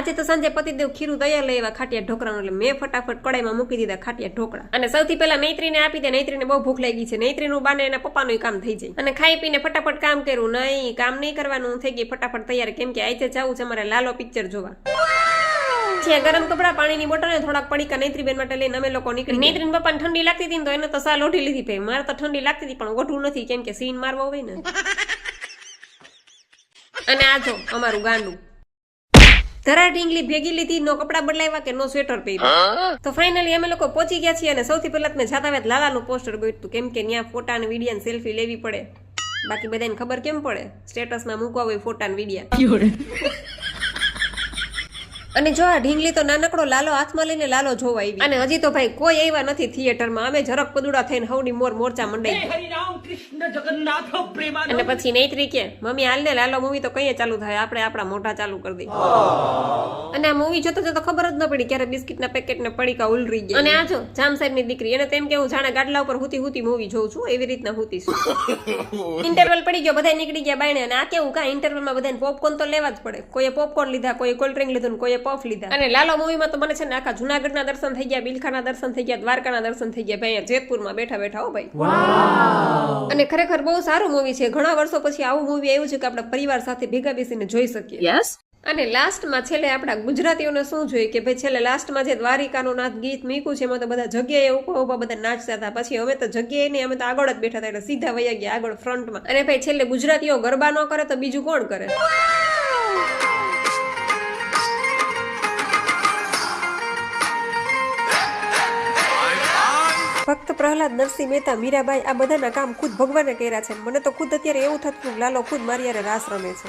આજે તો સાંજે પતિદેવ ખીરું તૈયાર લઈ આવ્યા ખાટિયા ઢોકળાનું, એટલે મેં ફટાફટ કડાઈમાં મૂકી દીધા ખાટિયા ઢોકળા. અને સૌથી પહેલા નૈત્રીને આપી દે. નૈત્રીને બહુ ભૂખ લાગી છે. નૈત્રીનું બાને એના પપ્પાનું કામ થઈ જાય. અને ખાઈ પીને ફટાફટ કામ કર્યું. નહીં, કામ નહીં કરવાનું, થઈ ગઈ ફટાફટ તૈયાર, કેમ કે આજે જવું છે અમારે લાલો પિક્ચર જોવા. જ્યાં ગરમ કપડા, પાણીની બોટલ ને થોડાક પડીકા નૈત્રીબેન માટે લઈને અમે લોકો નીકળી. નૈત્રીન પપ્પાને ઠંડી લાગતી હતી ને તો એને તો સાલ ઓઢી લીધી. ભાઈ મારે તો ઠંડી લાગતી હતી પણ ઓઢવું નથી, કેમ કે સીન મારવો હોય ને. અને આ જો અમારું ગાંડું ધરા ઢીંગલી ભેગી લીધી, નો કપડા બદલાવ્યા કે નો સ્વેટર પહેર્યું. તો ફાઇનલી અમે લોકો પહોંચી ગયા છીએ. અને સૌથી પહેલા મેં જાતા વેત લાલાનું પોસ્ટર ગોઠતું, કેમ કે ત્યાં ફોટા અને વિડીયો ને સેલ્ફી લેવી પડે. બાકી બધાને ખબર કેમ પડે, સ્ટેટસમાં મૂકવા હોય ફોટા ને વિડીયો. અને જો આ ઢીંગલી તો નાનકડો લાલો હાથમાં લઈને લાલો જોવા આવી. અને હજી તો ભાઈ કોઈ આવ્યા નથી થિયેટરમાં. અમે ઝરક પદુડા થઈને હવની મોરચા મંડાઈ. અને પછી નૈત્રી કે મમ્મી હાલ ને લાલો મૂવી તો કઈ ચાલુ થાય, આપણે આપણા મોઢા ચાલુ કરી દઈએ. અને આ મૂવી જોતો જોતો ખબર જ ન પડી ક્યારે બિસ્કિટના પેકેટ ને પડીકા ઉલરી ગયા. અને આ જો જામ સાહેબ ની દીકરી, એને તેમ કે હું જાણે ગાડલા ઉપર હુતી મૂવી જોઉં છું, એવી રીતના હુતી છું. ઇન્ટરવલ પડી ગયો, બધા નીકળી ગયા બાયણે. અને આ કેવું કા ઇન્ટરવલમાં બધાને પોપકોર્ન તો લેવા જ પડે. કોઈએ પોપકોર્ન લીધા, કોઈએ કોલ્ડ ડ્રિંક લીધું, કોઈએ પફ લીધા. અને લાલો મૂવીમાં તો મને છે ને આખા જુનાગઢના દર્શન થઈ ગયા, બિલખાના દર્શન થઈ ગયા, દ્વારકાના દર્શન થઈ ગયા. ભાઈ અહીંયા જેતપુરમાં બેઠા બેઠા હો ભાઈ. અને ખરેખર બહુ સારું મૂવી છે. ઘણા વર્ષો પછી આવું મૂવી આવ્યું છે કે આપણે પરિવાર સાથે ભેગા બેસીને જોઈ શકીએ. અને લાસ્ટમાં છેલ્લે આપણા ગુજરાતીઓને શું જોઈએ કે ભાઈ છેલ્લે લાસ્ટમાં જે દ્વારિકાનું નાથ ગીત મીકું છે એમાં તો બધા જગ્યાએ ઉભા બધા નાચતા હતા. પછી અમે તો જગ્યાએ નહીં, અમે તો આગળ જ બેઠા હતા, એટલે સીધા વયા ગયા આગળ ફ્રન્ટમાં. અને ભાઈ છેલ્લે ગુજરાતીઓ ગરબા ન કરે તો બીજું કોણ કરે. ફક્ત પ્રહલાદ, નરસિંહ મહેતા, મીરાબાઈ આ બધાના કામ ખુદ ભગવાને કર્યા છે. મને તો ખુદ અત્યારે એવું થતું લાલો ખુદ મારી યારે રાસ રમે છે.